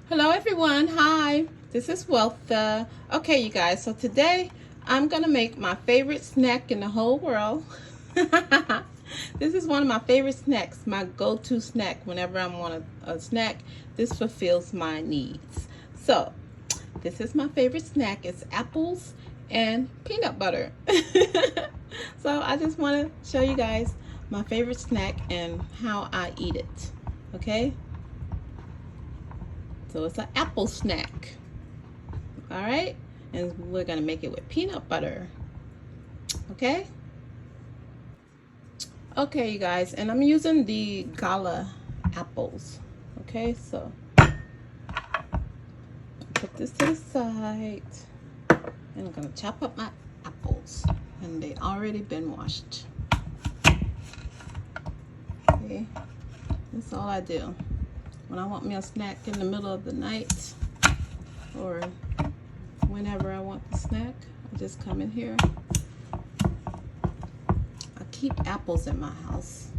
Hello everyone, hi, this is Weltha. Okay you guys, so today I'm gonna make my favorite snack in the whole world. This is one of my favorite snacks, my go-to snack. Whenever I want a snack, this fulfills my needs. So this is my favorite snack. It's apples and peanut butter. So I just want to show you guys my favorite snack and how I eat it. Okay, so it's an apple snack. All right, and we're gonna make it with peanut butter. Okay, you guys, and I'm using the Gala apples. Okay, so put this to the side, and I'm gonna chop up my apples, and they already been washed. Okay, that's all I do when I want me a snack in the middle of the night, or whenever I want the snack. I just come in here. I keep apples in my house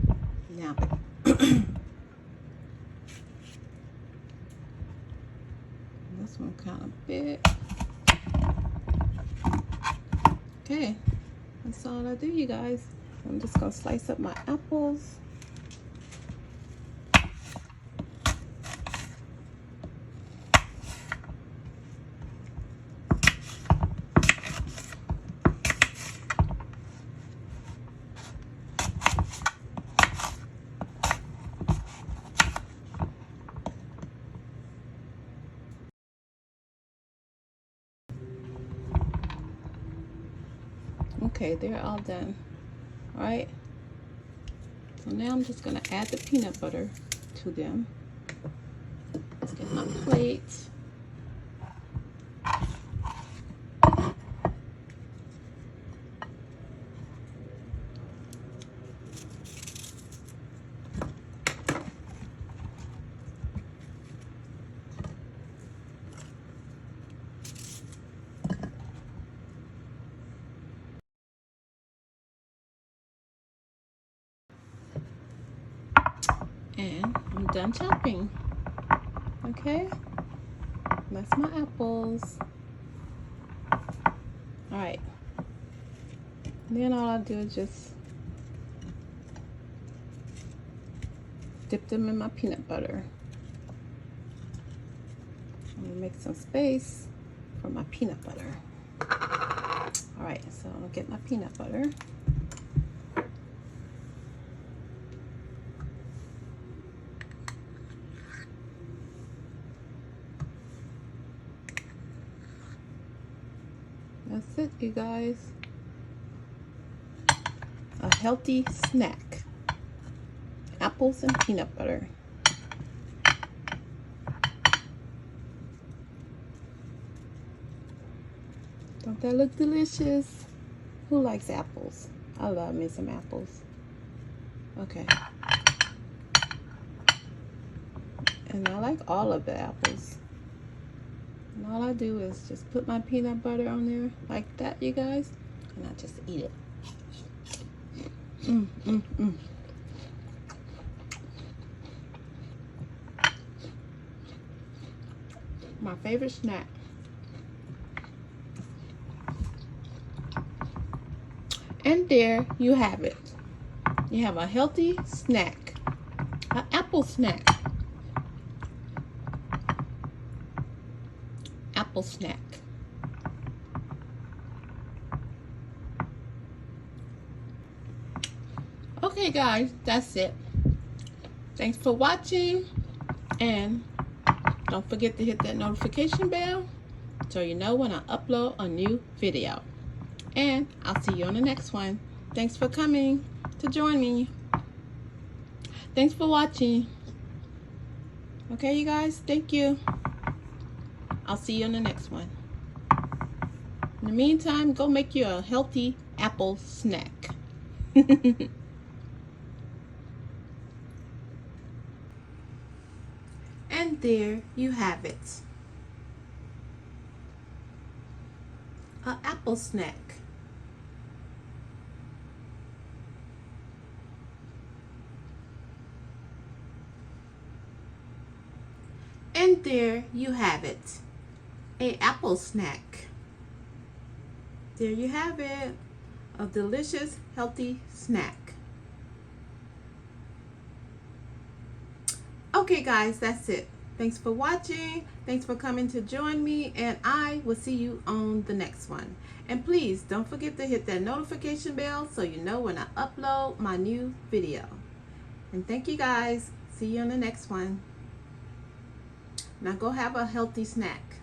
now. This one kind of big. Okay, that's all I do, you guys. I'm just gonna slice up my apples. Okay, they're all done. All right, so now I'm just gonna add the peanut butter to them. Let's get my plate. And I'm done chopping. Okay, that's my apples. All right, then all I do is just dip them in my peanut butter. I'm gonna make some space for my peanut butter. All right, so I'll get my peanut butter. That's it, you guys. A healthy snack. Apples and peanut butter. Don't that look delicious? Who likes apples? I love me some apples. Okay. And I like all of the apples. And all I do is just put my peanut butter on there like that, you guys. And I just eat it. My favorite snack. And there you have it. You have a healthy snack. An apple snack. Apple snack. Okay guys, that's it. Thanks for watching, and don't forget to hit that notification bell so you know when I upload a new video. And I'll see you on the next one. Thanks for coming to join me. Thanks for watching. Okay you guys, thank you. I'll see you on the next one. In the meantime, go make you a healthy apple snack. And there you have it. An apple snack. And And there you have it, a apple snack. There you have it, a delicious, healthy snack. Okay guys, that's it. Thanks for watching. Thanks for coming to join me, and I will see you on the next one. And please don't forget to hit that notification bell so you know when I upload my new video. And thank you guys. See you on the next one. Now go have a healthy snack.